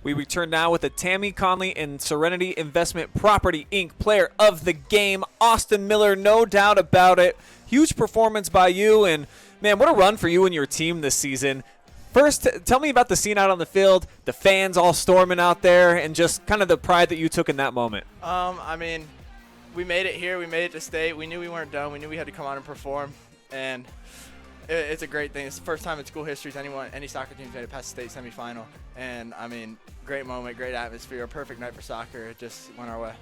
We return now with the Tammy Conley and Serenity Investment Property Inc. Player of the Game, Austin Miller, no doubt about it. Huge performance by you, and man, what a run for you and your team this season. First, tell me about the scene out on the field, the fans all storming out there, and just kind of the pride that you took in that moment. I mean, we made it here. We made it to state. We knew we weren't done. We knew we had to come out and perform, and it's a great thing. It's the first time in school history any soccer team's made it past the state semifinal, and I mean, great moment, great atmosphere, a perfect night for soccer. It just went our way.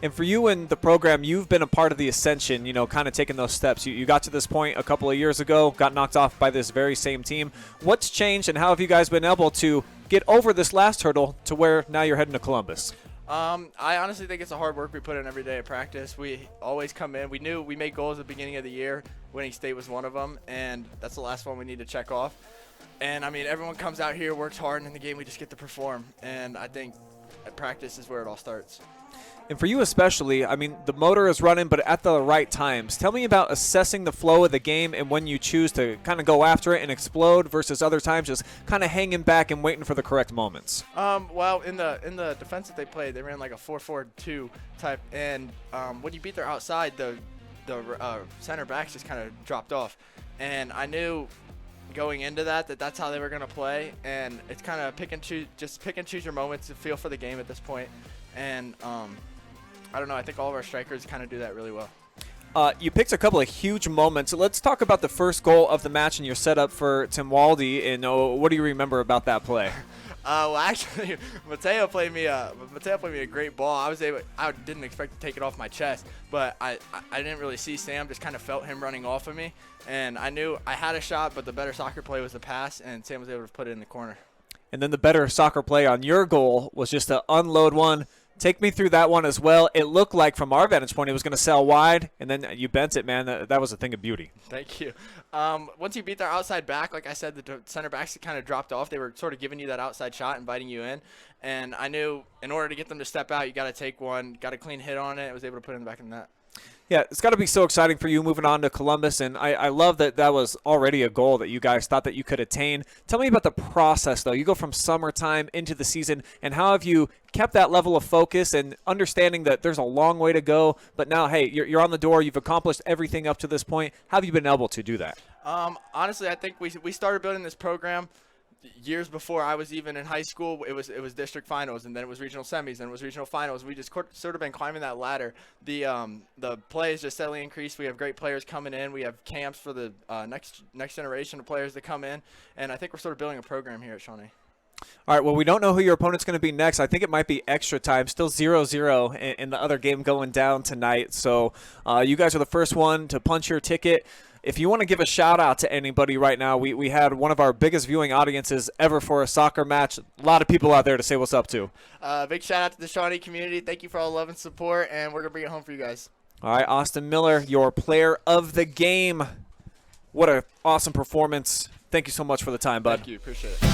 And for you and the program, you've been a part of the ascension, kind of taking those steps. You got to this point a couple of years ago, got knocked off by this very same team. What's changed, and how have you guys been able to get over this last hurdle to where now you're heading to Columbus? I honestly think it's the hard work we put in every day at practice. We always come in. We knew we made goals at the beginning of the year. Winning state was one of them, and that's the last one we need to check off. And, I mean, everyone comes out here, works hard, and in the game we just get to perform. And I think at practice is where it all starts. And for you especially, I mean, the motor is running, but at the right times. Tell me about assessing the flow of the game and when you choose to kind of go after it and explode versus other times just kind of hanging back and waiting for the correct moments. Well, in the defense that they played, they ran like a 4-4-2 type, and when you beat their outside, the center backs just kind of dropped off, and I knew going into that's how they were going to play, and it's kind of pick and choose your moments to feel for the game at this point, and I don't know. I think all of our strikers kind of do that really well. You picked a couple of huge moments. Let's talk about the first goal of the match and your setup for Tim Waldy. And what do you remember about that play? Well, actually, Mateo played me a great ball. I didn't expect to take it off my chest, but I didn't really see Sam. Just kind of felt him running off of me, and I knew I had a shot, but the better soccer play was the pass, and Sam was able to put it in the corner. And then the better soccer play on your goal was just to unload one. Take me through that one as well. It looked like from our vantage point it was going to sail wide, and then you bent it, man. That was a thing of beauty. Thank you. Once you beat their outside back, like I said, the center backs kind of dropped off. They were sort of giving you that outside shot, inviting you in. And I knew in order to get them to step out, you got to take one, got a clean hit on it. I was able to put it in the back of the net. Yeah, it's got to be so exciting for you moving on to Columbus, and I love that was already a goal that you guys thought that you could attain. Tell me about the process, though. You go from summertime into the season, and how have you kept that level of focus and understanding that there's a long way to go, but now, hey, you're on the door. You've accomplished everything up to this point. How have you been able to do that? Honestly, I think we started building this program years before I was even in high school. It was district finals, and then it was regional semis, and it was regional finals. We just sort of been climbing that ladder. The play has just steadily increased. We have great players coming in. We have camps for the next generation of players that come in, and I think we're sort of building a program here at Shawnee. All right, well, we don't know who your opponent's going to be next. I think it might be extra time. Still 0-0 in the other game going down tonight. So you guys are the first one to punch your ticket. If you want to give a shout-out to anybody right now, we had one of our biggest viewing audiences ever for a soccer match. A lot of people out there to say what's up to. Big shout-out to the Shawnee community. Thank you for all the love and support, and we're going to bring it home for you guys. All right, Austin Miller, your player of the game. What an awesome performance. Thank you so much for the time, bud. Thank you. Appreciate it.